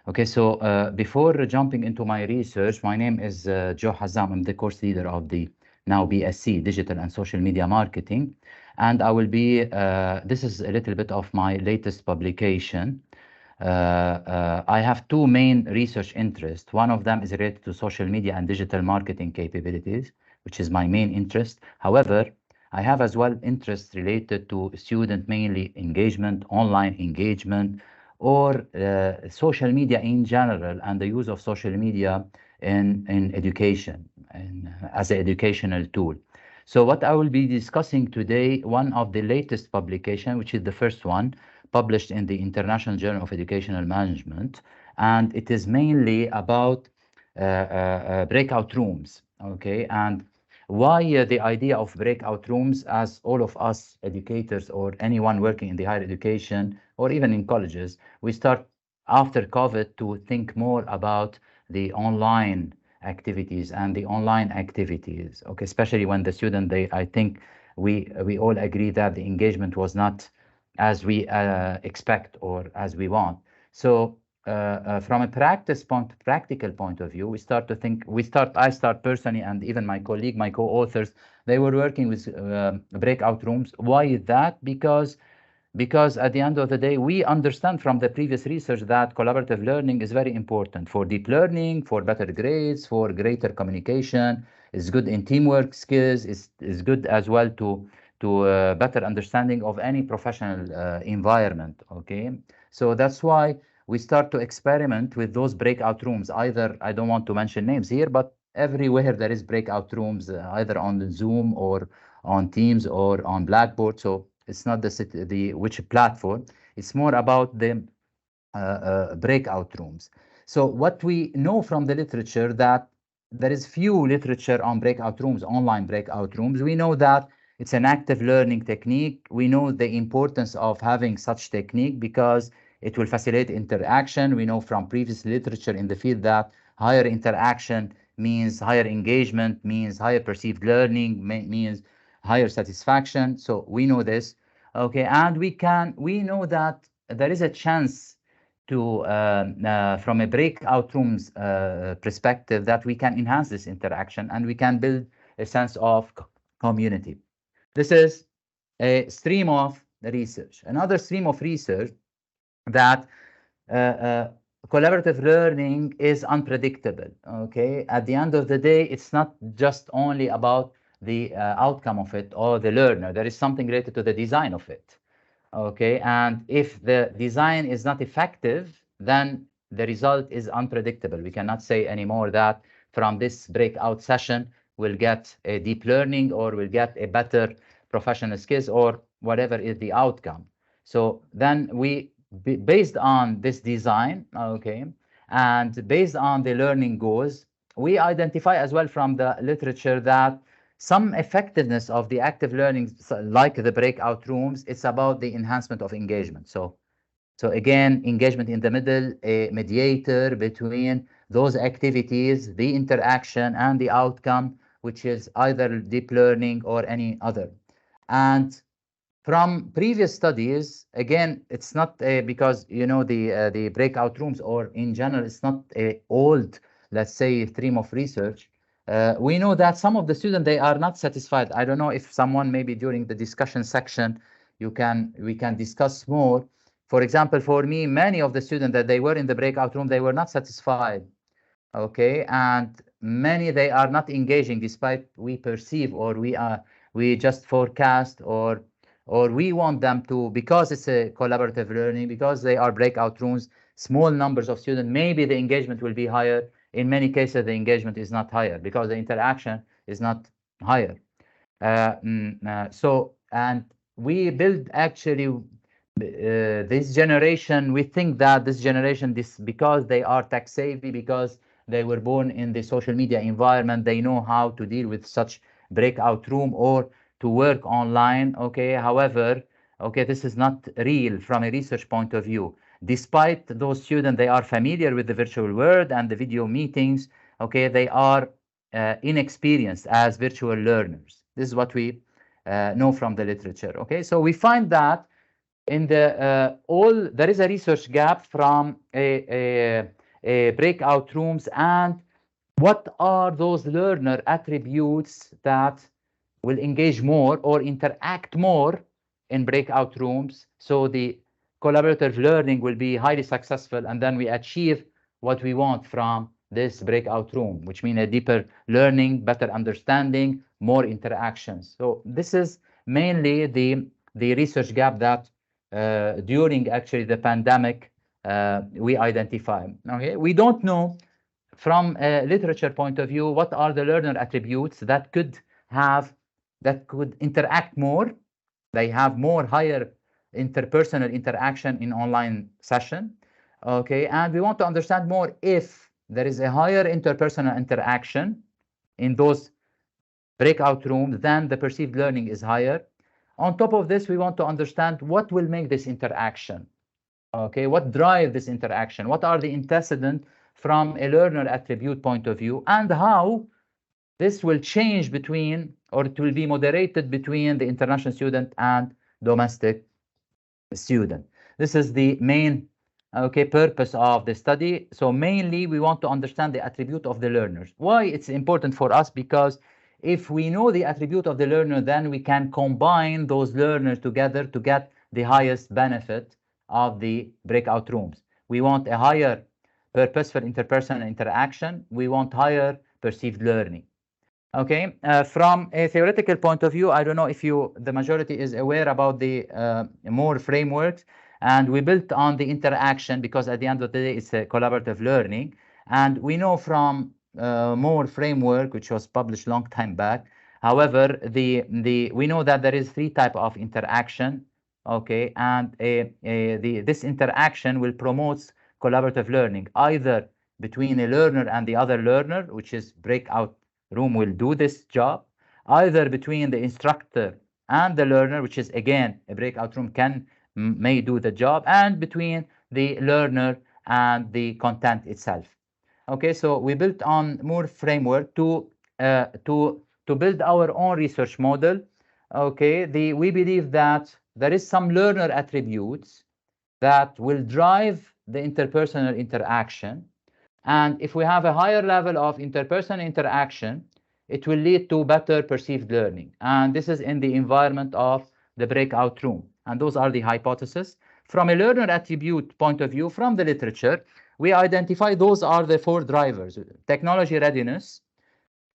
Okay, so before jumping into my research, my name is Joe Hazzam. I'm the course leader of the now BSc, Digital and Social Media Marketing. And I will be, this is a little bit of my latest publication. I have two main research interests. One of them is related to social media and digital marketing capabilities, which is my main interest. However, I have as well interests related to student mainly engagement, online engagement, or social media in general, and the use of social media in education and as an educational tool. So what I will be discussing today, one of the latest publication, which is the first one, published in the International Journal of Educational Management, and it is mainly about breakout rooms, okay? And why the idea of breakout rooms, as all of us educators or anyone working in the higher education or even in colleges, we start after COVID to think more about the online activities and the online activities, okay, especially when the student, I think we all agree that the engagement was not as we expect or as we want. So from a practical point of view, I start personally, and even my colleague, my co-authors, they were working with breakout rooms. Why is that? Because at the end of the day, we understand from the previous research that collaborative learning is very important for deep learning, for better grades, for greater communication. It's good in teamwork skills. Is good as well to better understanding of any professional environment. Okay, so that's why we start to experiment with those breakout rooms. Either, I don't want to mention names here, but everywhere there is breakout rooms, either on the Zoom or on Teams or on Blackboard. So it's not the which platform. It's more about the breakout rooms. So what we know from the literature, that there is few literature on breakout rooms, online breakout rooms. We know that it's an active learning technique. We know the importance of having such technique because it will facilitate interaction. We know from previous literature in the field that higher interaction means higher engagement, means higher perceived learning, means higher satisfaction. So we know this, okay, and we know that there is a chance to from a breakout rooms perspective, that we can enhance this interaction and we can build a sense of community. This is a stream of research. Another stream of research, that uh, uh, collaborative learning is unpredictable. Okay, at the end of the day, it's not just only about the outcome of it or the learner. There is something related to the design of it. Okay, and if the design is not effective, then the result is unpredictable. We cannot say anymore that from this breakout session we'll get a deep learning or we'll get a better professional skills or whatever is the outcome. So then based on this design, okay, and based on the learning goals, we identify as well from the literature that some effectiveness of the active learning, like the breakout rooms, it's about the enhancement of engagement. So again, engagement in the middle, a mediator between those activities, the interaction and the outcome, which is either deep learning or any other. And from previous studies, again, it's not because the breakout rooms, or in general, it's not a old, let's say, stream of research. We know that some of the students, they are not satisfied. I don't know if someone, maybe during the discussion section, we can discuss more. For example, for me, many of the students that they were in the breakout room, they were not satisfied. Okay, and many, they are not engaging, despite we perceive, or we just forecast, or we want them to, because it's a collaborative learning, because they are breakout rooms, small numbers of students, maybe the engagement will be higher. In many cases, the engagement is not higher because the interaction is not higher. And we build actually this generation. We think that this generation, because they are tech savvy, because they were born in the social media environment, they know how to deal with such breakout room or to work online. Okay, however, okay, this is not real from a research point of view. Despite those students, they are familiar with the virtual world and the video meetings. Okay, they are inexperienced as virtual learners. This is what we know from the literature. Okay, so we find that in the there is a research gap from breakout rooms, and what are those learner attributes that will engage more or interact more in breakout rooms, so the collaborative learning will be highly successful, and then we achieve what we want from this breakout room, which means a deeper learning, better understanding, more interactions. So this is mainly the research gap that during actually the pandemic we identify. Okay, we don't know from a literature point of view what are the learner attributes that could interact more. They have more higher interpersonal interaction in online session. Okay, and we want to understand more if there is a higher interpersonal interaction in those breakout rooms, then the perceived learning is higher. On top of this, we want to understand what will make this interaction. Okay, what drive this interaction? What are the antecedents from a learner attribute point of view, and how this will change between, or it will be moderated between, the international student and domestic student. This is the main purpose of the study. So mainly we want to understand the attribute of the learners. Why it's important for us? Because if we know the attribute of the learner, then we can combine those learners together to get the highest benefit of the breakout rooms. We want a higher purposeful interpersonal interaction. We want higher perceived learning. Okay, from a theoretical point of view, I don't know if the majority is aware about the Moore frameworks, and we built on the interaction because at the end of the day, it's a collaborative learning. And we know from Moore framework, which was published long time back. However, we know that there is 3 types of interaction. Okay, and this interaction will promote collaborative learning, either between a learner and the other learner, which is breakout room will do this job, either between the instructor and the learner, which is again a breakout room may do the job, and between the learner and the content itself. Okay, so we built on Moore framework to build our own research model. Okay, we believe that there is some learner attributes that will drive the interpersonal interaction. And if we have a higher level of interpersonal interaction, it will lead to better perceived learning. And this is in the environment of the breakout room. And those are the hypotheses. From a learner attribute point of view, from the literature, we identify those are the 4 drivers: technology readiness,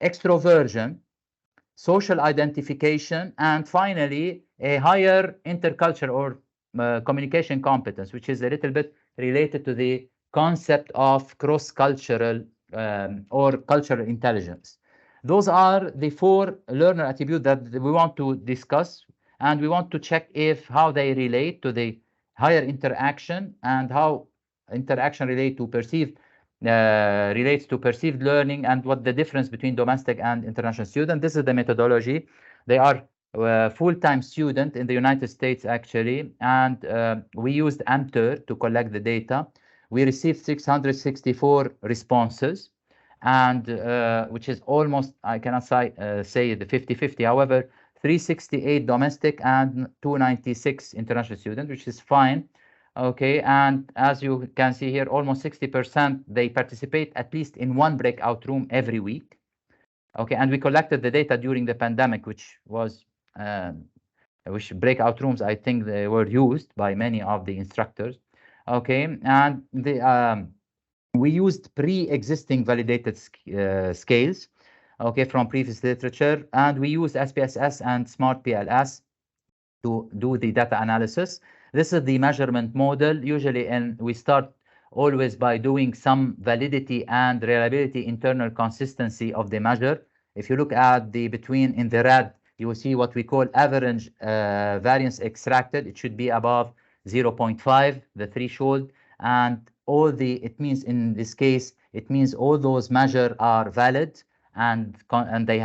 extroversion, social identification, and finally, a higher intercultural or communication competence, which is a little bit related to the concept of cross-cultural or cultural intelligence. Those are the 4 learner attributes that we want to discuss, and we want to check how they relate to the higher interaction, and how interaction relates to perceived learning, and what the difference between domestic and international student. This is the methodology. They are full-time student in the United States actually, and we used MTER to collect the data. We received 664 responses, and which is almost, I cannot say the 50-50. However, 368 domestic and 296 international students, which is fine. Okay, and as you can see here, almost 60% they participate at least in one breakout room every week. Okay, and we collected the data during the pandemic, which breakout rooms, I think, they were used by many of the instructors. Okay, and we used pre-existing validated scales, okay, from previous literature, and we used SPSS and Smart PLS to do the data analysis. This is the measurement model. Usually, we start always by doing some validity and reliability, internal consistency of the measure. If you look at the between in the red, you will see what we call average variance extracted. It should be above 0.5, the threshold, and it means in this case, it means all those measures are valid, and they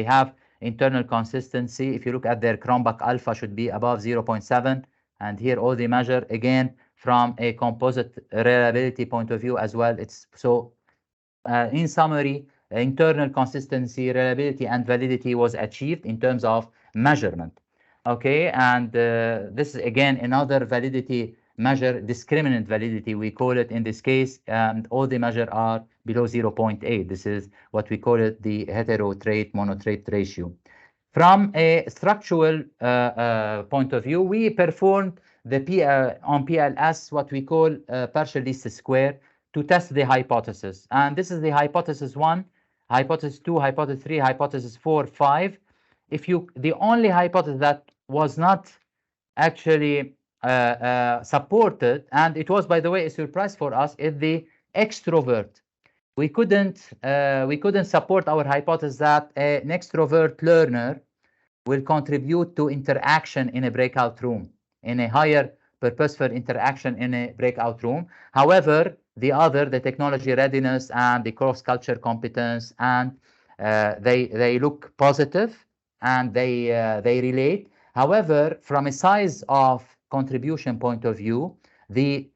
have internal consistency. If you look at their Cronbach alpha, should be above 0.7, and here all the measure again from a composite reliability point of view as well. It's so in summary, internal consistency, reliability, and validity was achieved in terms of measurement. Okay, and this is again another validity measure discriminant validity, we call it in this case, and all the measures are below 0.8. This is what we call it the hetero-trait monotrait ratio. From a structural point of view, we performed on PLS what we call partial least square to test the hypothesis. And this is the hypothesis 1, hypothesis 2, hypothesis 3, hypothesis 4, 5. The only hypothesis that was not actually supported, and it was, by the way, a surprise for us, is the extrovert. We couldn't support our hypothesis that an extrovert learner will contribute to interaction in a breakout room, in a higher purposeful interaction in a breakout room. However, the technology readiness and the cross-culture competence, and they look positive and they relate. However, from a size of contribution point of view, the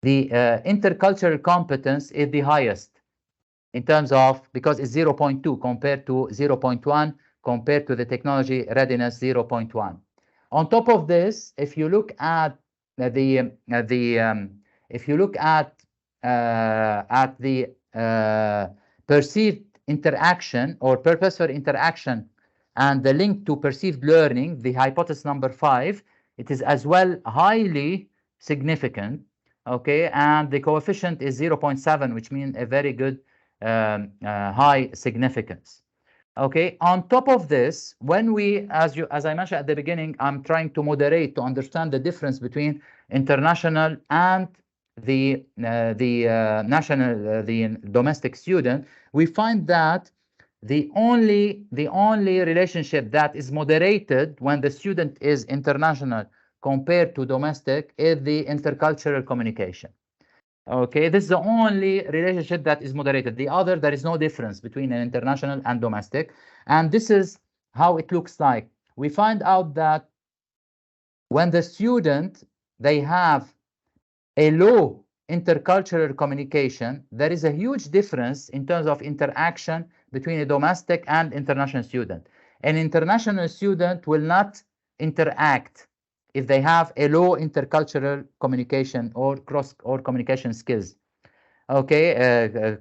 intercultural competence is the highest in terms of, because it's 0.2 compared to 0.1 compared to the technology readiness 0.1. On top of this, if you look at the perceived interaction or purposeful interaction and the link to perceived learning, the hypothesis number 5, it is as well highly significant. Okay, and the coefficient is 0.7, which means a very good high significance. Okay, on top of this, when we, as I mentioned at the beginning, I'm trying to moderate to understand the difference between international and the domestic student. We find that the only relationship that is moderated when the student is international compared to domestic is the intercultural communication. Okay, this is the only relationship that is moderated. The other, there is no difference between an international and domestic. And this is how it looks like. We find out that when the student, they have a low intercultural communication, there is a huge difference in terms of interaction between a domestic and international student. An international student will not interact if they have a low intercultural communication or communication skills, okay,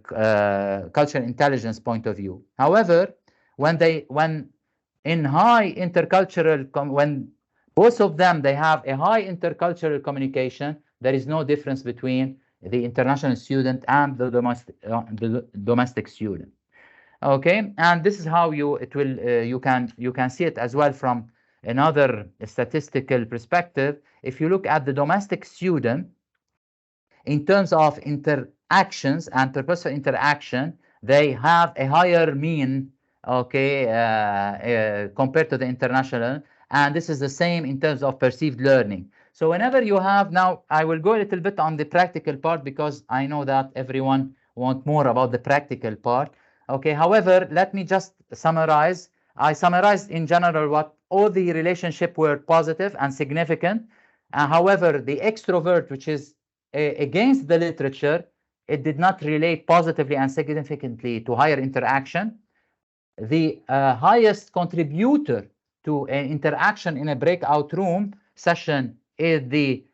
cultural intelligence point of view. However, when in high intercultural, when both of them, they have a high intercultural communication, there is no difference between the international student and the domestic student. Okay, and this is how you can see it as well from another statistical perspective. If you look at the domestic student, in terms of interactions and purposeful interaction, they have a higher mean, okay, compared to the international, and this is the same in terms of perceived learning. So whenever you have, now I will go a little bit on the practical part because I know that everyone wants more about the practical part. Okay, however, let me just summarize. I summarized in general what all the relationships were positive and significant. However, the extrovert, which is against the literature, it did not relate positively and significantly to higher interaction. The highest contributor to an interaction in a breakout room session is the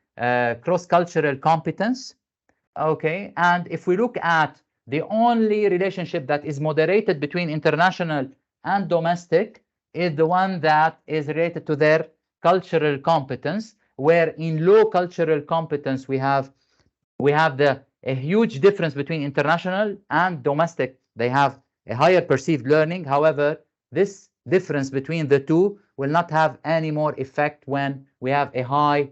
cross-cultural competence. Okay, and if we look at the only relationship that is moderated between international and domestic is the one that is related to their cultural competence, where in low cultural competence we have a huge difference between international and domestic. They have a higher perceived learning. However, this difference between the two will not have any more effect when we have a high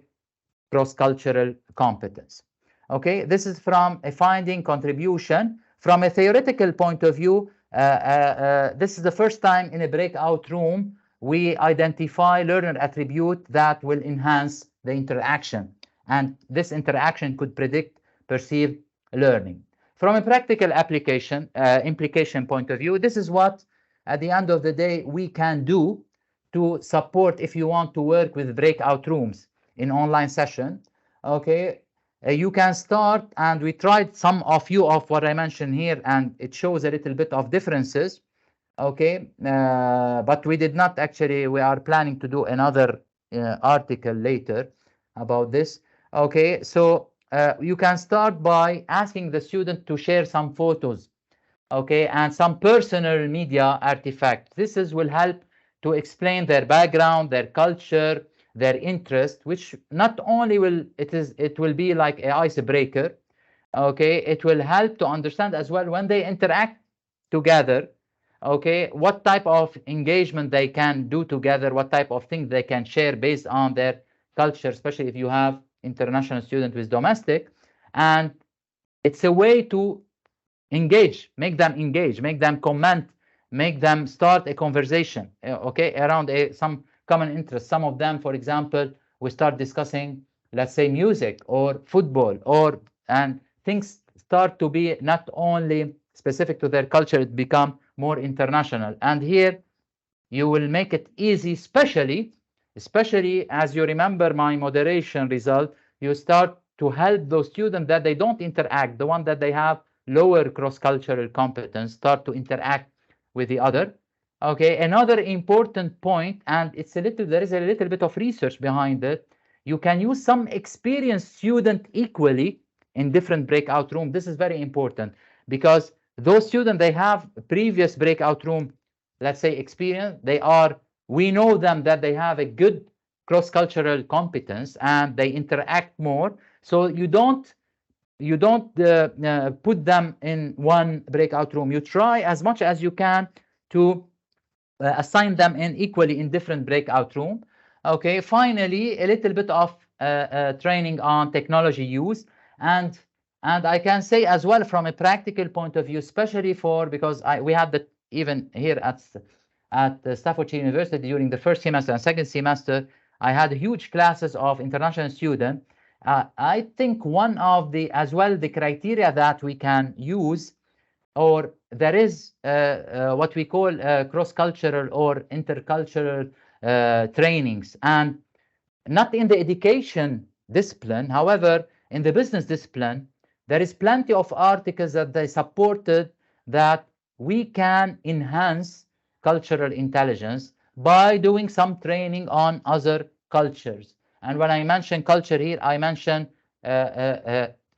cross-cultural competence. Okay, this is from a finding contribution. From a theoretical point of view, this is the first time in a breakout room we identify learner attribute that will enhance the interaction, and this interaction could predict perceived learning. From a practical application implication point of view, this is what at the end of the day we can do to support if you want to work with breakout rooms in online session. Okay, you can start, and we tried some of what I mentioned here, and it shows a little bit of differences. Okay, but we did not actually, we are planning to do another article later about this. Okay, so you can start by asking the student to share some photos, okay, and some personal media artifacts. Will help to explain their background, their culture, their interest, which not only it will be like an icebreaker, okay, it will help to understand as well when they interact together, okay, what type of engagement they can do together, what type of things they can share based on their culture, especially if you have international student with domestic. And it's a way to engage, make them comment, make them start a conversation, okay, around some common interest. Some of them, for example, we start discussing, let's say, music or football, and things start to be not only specific to their culture, it become more international. And here you will make it easy, especially as you remember my moderation result, you start to help those students that they don't interact, the one that they have lower cross-cultural competence, start to interact with the other. Okay, another important point, and there is a little bit of research behind it. You can use some experienced student equally in different breakout room. This is very important because those students, they have previous breakout room, let's say, experience. We know them that they have a good cross-cultural competence and they interact more. So you don't put them in one breakout room. You try as much as you can to assign them in equally in different breakout room. Okay, finally, a little bit of training on technology use. and and I can say as well from a practical point of view, especially because we had that even here at Staffordshire University during the first semester and second semester, I had huge classes of international students. I think one of the criteria that we can use, or there is what we call cross-cultural or intercultural trainings, and not in the education discipline. However, in the business discipline, there is plenty of articles that they supported that we can enhance cultural intelligence by doing some training on other cultures. And when I mention culture here, I mention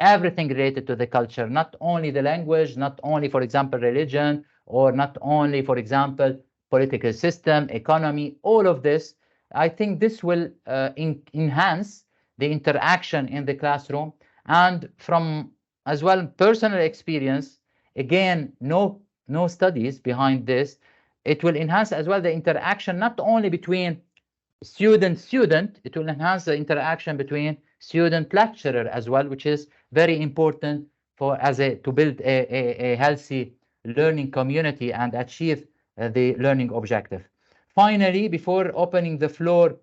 everything related to the culture, not only the language, not only, for example, religion, or not only, for example, political system, economy, all of this. I think this will enhance the interaction in the classroom. And from as well personal experience, again, no studies behind this, it will enhance as well the interaction not only between student, it will enhance the interaction between student lecturer as well, which is very important to build a healthy learning community and achieve the learning objective. Finally, before opening the floor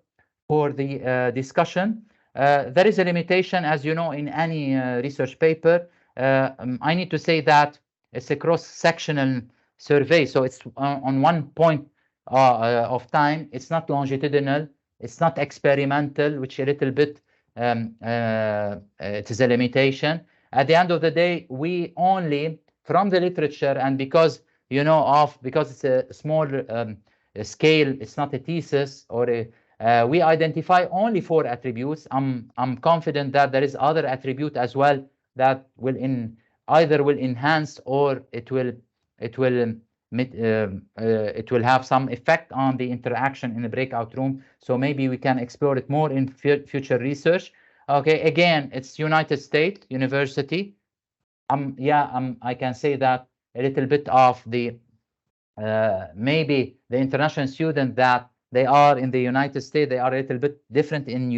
for the discussion, there is a limitation, as you know, in any research paper. I need to say that it's a cross-sectional survey, so it's on one point of time. It's not longitudinal, it's not experimental, which a little bit it is a limitation. At the end of the day, we only from the literature, and because because it's a small scale, it's not a thesis or we identify only 4 attributes. I'm confident that there is other attribute as well that either will enhance or it will have some effect on the interaction in the breakout room. So maybe we can explore it more in future research. Okay, again, it's United States University. I can say that a little bit of the maybe the international student that they are in the United States, they are a little bit different in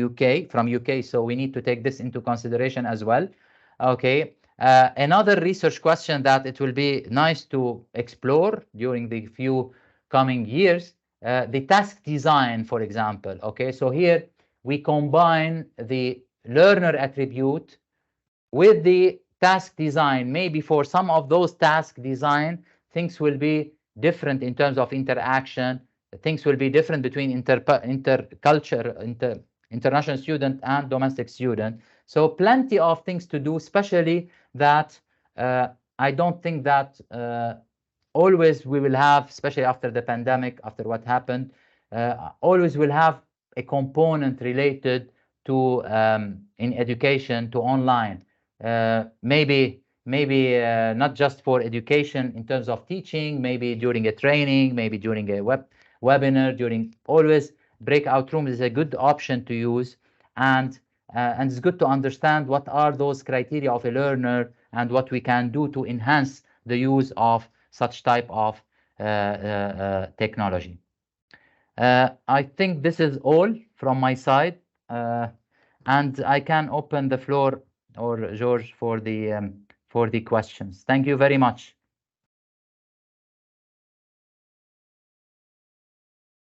from UK. So we need to take this into consideration as well. Okay. Another research question that it will be nice to explore during the few coming years, the task design, for example. Okay, so here we combine the learner attribute with the task design. Maybe for some of those task design, things will be different in terms of interaction. Things will be different between international student and domestic student. So plenty of things to do, especially that I don't think that always we will have, especially after the pandemic, after what happened, always will have a component related to in education to online. Maybe not just for education in terms of teaching, maybe during a training, maybe during a webinar, during always breakout rooms is a good option to use. And it's good to understand what are those criteria of a learner and what we can do to enhance the use of such type of technology. I think this is all from my side, and I can open the floor or George for the questions. Thank you very much.